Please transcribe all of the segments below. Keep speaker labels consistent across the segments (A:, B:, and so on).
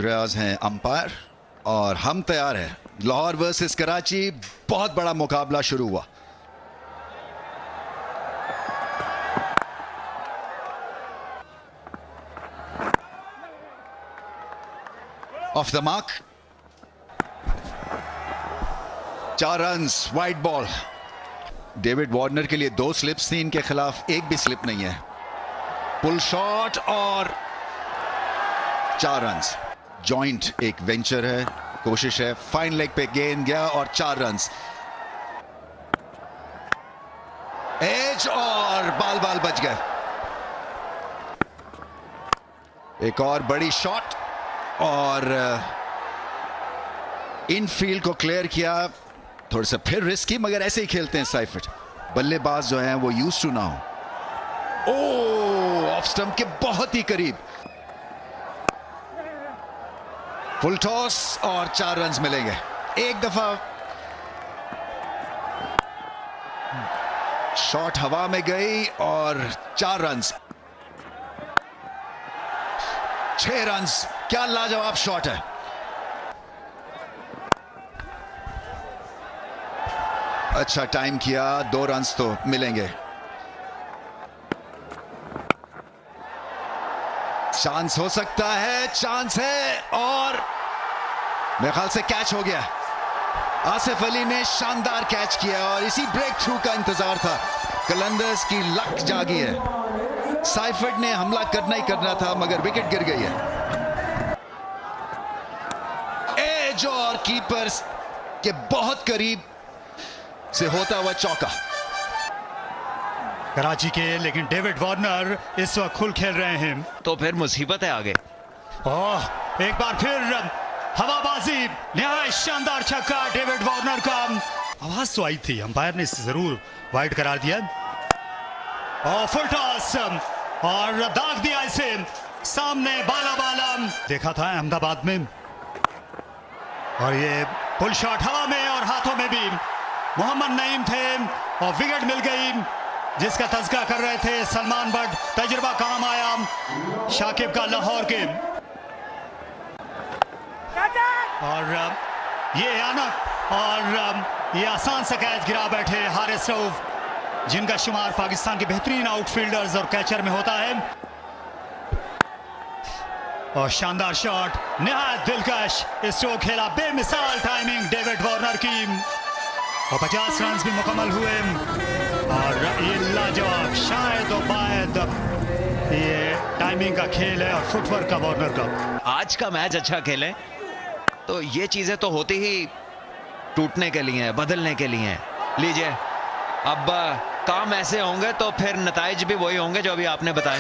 A: रियाज हैं अंपायर और हम तैयार हैं। लाहौर वर्सेस कराची, बहुत बड़ा मुकाबला शुरू हुआ। Of the mark, 4 runs, wide ball. David Warner के लिए 2 स्लिप्स थी, इनके खिलाफ एक भी स्लिप नहीं है। पुल शॉट और 4 रन्स। जॉइंट एक वेंचर है, कोशिश है, फाइन लेग पे गेंद गया और 4 रन्स। एज और बाल बच गए। एक और बड़ी शॉट और इनफील्ड को क्लियर किया। थोड़ा सा फिर रिस्की, मगर ऐसे ही खेलते हैं साइफर्ड। बल्लेबाज जो हैं वो यूज्ड टू ना हो। ओ, ऑफ स्टंप के बहुत ही करीब। फुल टॉस और 4 रन्स मिलेंगे। एक दफा शॉट हवा में गई और 4 रन्स। 6 रन्स, क्या लाजवाब शॉट है। अच्छा टाइम किया, 2 रन्स तो मिलेंगे। चांस हो सकता है, चांस है और मेरे ख्याल से कैच हो गया। आसिफ अली ने शानदार कैच किया और इसी ब्रेक थ्रू का इंतजार था। कलंदर्स की लक जागी है। साइफर्ड ने हमला करना ही करना था, मगर विकेट गिर गई है। एज और कीपर्स के बहुत करीब से होता हुआ चौका
B: कराची के, लेकिन डेविड वार्नर इस वक्त खुल खेल रहे हैं,
C: तो फिर मुसीबत है आगे।
B: ओह, एक बार फिर हवाबाजी, निहायत शानदार छक्का डेविड वार्नर का। आवाज तो आई थी, अंपायर ने इसे जरूर वाइड करार दिया। और फुल टॉस और दाग दिया इसे सामने, बाला देखा था अहमदाबाद में। और ये पुल शॉट हवा में और हाथों में भी मोहम्मद नईम थे और विकेट मिल गई, जिसका तज़किरा कर रहे थे सलमान बट। तजुर्बा काम आया शाकिब का लाहौर के। और ये आनक और ये आसान सा कैच गिरा बैठे हारिस रऊफ, जिनका शुमार पाकिस्तान के बेहतरीन आउटफील्डर्स और कैचर में होता है। और शानदार शॉट, निहायत दिलकश स्ट्रोक खेला, बेमिसाल टाइमिंग डेविड वार्नर की। और 50 रन भी मुकम्मल हुए। और ये लाजवाब, शायद और बायद ये टाइमिंग का खेल है और फुटवर्क का वार्नर का।
C: आज का मैच अच्छा खेले तो ये चीजें तो होती ही टूटने के लिए, बदलने के लिए। लीजिए, अब काम ऐसे होंगे तो फिर नताइज भी वही होंगे जो अभी आपने बताए।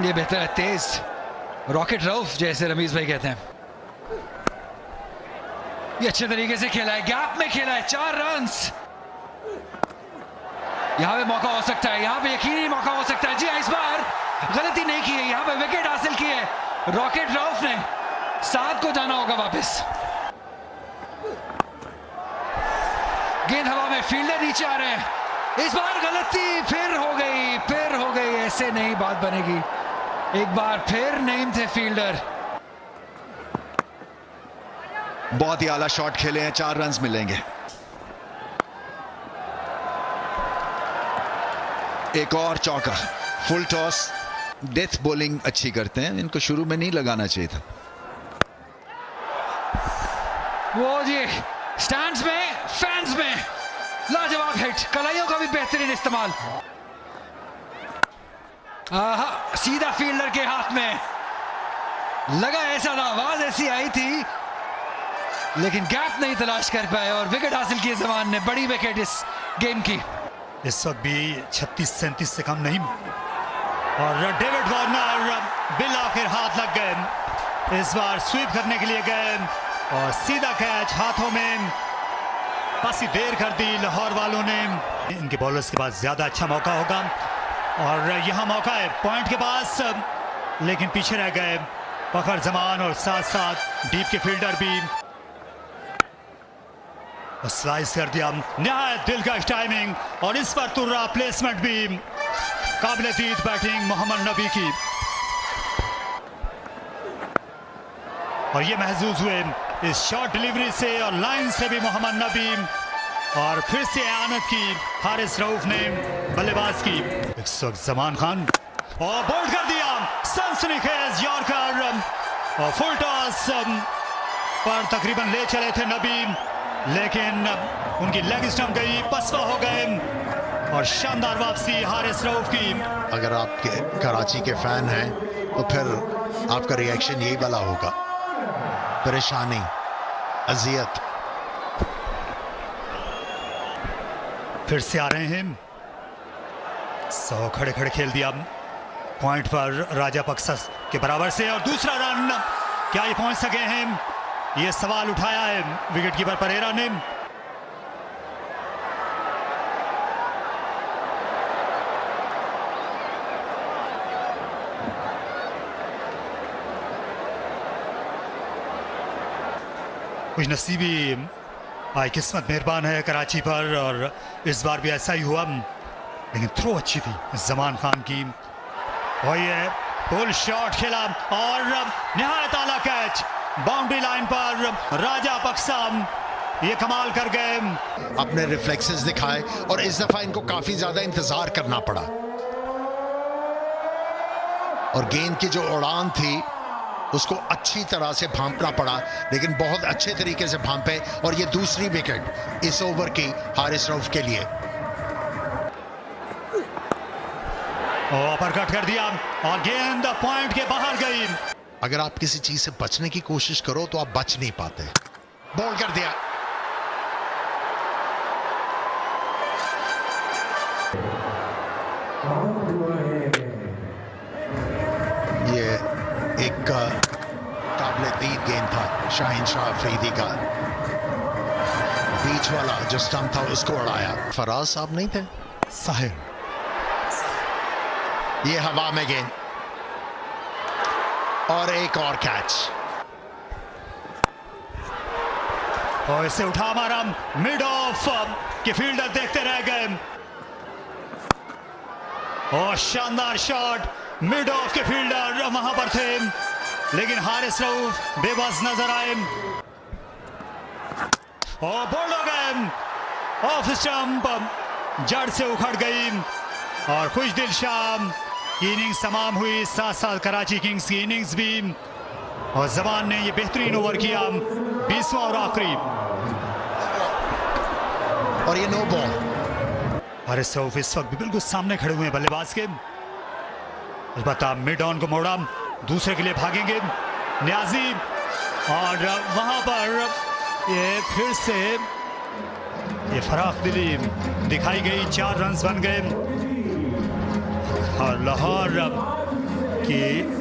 D: ये बेहतर है, तेज रॉकेट रऊफ जैसे रमीज भाई कहते हैं। ये अच्छे तरीके से खेला है, गैप में खेला है, 4 रन्स। यहां पे मौका हो सकता है, यहां पे यकीनी मौका हो सकता है। जी इस बार गलती नहीं की है, यहां पे विकेट हासिल की है रॉकेट रऊफ ने। 7 को जाना होगा वापस। गेंद हवा में, फील्डर नीचे आ रहे हैं। इस बार गलती फिर हो गई, ऐसे नहीं बात बनेगी। एक बार फिर नईम थे फील्डर।
A: बहुत ही आला शॉट खेले हैं, 4 रन्स मिलेंगे। एक और चौका। फुल टॉस, डेथ बॉलिंग अच्छी करते हैं, इनको शुरू में नहीं लगाना चाहिए था।
D: वो जी स्टैंड्स में, फैंस में लाजवाब हिट, कलाइयों का भी बेहतरीन इस्तेमाल। सीधा फील्डर के हाथ में लगा, ऐसा था, आवाज ऐसी आई थी, लेकिन गैप नहीं तलाश कर पाए और विकेट हासिल किए जमान ने। बड़ी विकेट इस गेम की।
B: इस वक्त भी 36-37 से कम नहीं। और डेविड वार्नर बिल आखिर हाथ लग गए। इस बार स्वीप करने के लिए गए और सीधा कैच हाथों में। काफी देर कर दी लाहौर वालों ने। इनके बॉलर्स के पास ज्यादा अच्छा मौका होगा और यहाँ मौका है पॉइंट के पास, लेकिन पीछे रह गए फखर जमान और साथ साथ डीप के फील्डर भी। स्लाइस कर दिया, निहायत दिलकश टाइमिंग और इस पर तुर्रा प्लेसमेंट भी। काबिल-ए-दीद बैटिंग मोहम्मद नबी की। और ये महसूस हुए इस शॉर्ट डिलीवरी से और लाइन से भी मोहम्मद नबी, और फिर से आनत की हारिस रऊफ ने बल्लेबाज की। इस वक्त जमान खान और बोल्ड कर दिया, सनसनीखेज यॉर्कर और फुल टॉस पर तकरीबन ले चले थे नबी, लेकिन उनकी लेग स्टंप गई, पसवा हो गए और शानदार वापसी हारिस रऊफ की।
E: अगर आप कराची के फैन हैं तो फिर आपका रिएक्शन यही वाला होगा, परेशानी, अजियत।
B: फिर से आ रहे हैं 100 खड़े खड़े खेल दिया पॉइंट पर राजापक्सा के बराबर से, और दूसरा रन क्या ये पहुंच सके हैं, ये सवाल उठाया है विकेटकीपर परेरा ने। कुछ नसीबी आज किस्मत मेहरबान है कराची पर, और इस बार भी ऐसा ही हुआ, लेकिन थ्रो अच्छी थी जमान खान की, और ये पुल शॉट खेला और निहायत आला कैच बाउंड्री लाइन पर राजापक्सा ये कमाल कर गए।
E: अपने रिफ्लेक्सेस दिखाए और इस दफा इनको काफी ज्यादा इंतजार करना पड़ा, और गेंद की जो उड़ान थी उसको अच्छी तरह से भांपना पड़ा, लेकिन बहुत अच्छे तरीके से भांपे, और ये दूसरी विकेट इस ओवर की हारिस रऊफ के लिए।
B: अपरकट कर दिया और गेंद पॉइंट के बाहर गई।
E: अगर आप किसी चीज से बचने की कोशिश करो तो आप बच नहीं पाते। बॉल कर दिया, ये एक काबिल दीद गेंद था शाहीन शाह अफरीदी का, बीच वाला जो स्टंप था उसको उड़ाया। फराज साहब नहीं थे,
B: साहिब,
E: ये हवा में गेंद और एक और कैच,
B: और इसे उठा मारा मिड ऑफ के फील्डर देखते रह गए, और शानदार शॉट मिड ऑफ के फील्डर वहां पर थे, लेकिन हारिस रऊफ बेबस नजर आए और बोल्ड हो गए। ऑफ स्टंप जड़ से उखड़ गई और खुशदिल शाम की इनिंग्स तमाम हुई, साथ साथ कराची किंग्स की इनिंग्स भी, और जमान ने ये बेहतरीन ओवर किया 20वां और आखिरी,
E: और ये नो बॉल।
B: हारिस रऊफ इस वक्त भी बिल्कुल सामने खड़े हुए हैं बल्लेबाज के, अलबत्ता मिड ऑन को मोड़ा, दूसरे के लिए भागेंगे न्याजी, और वहां पर ये फिर से ये फराख दिली दिखाई गई, 4 रन्स बन गए और लाहौर की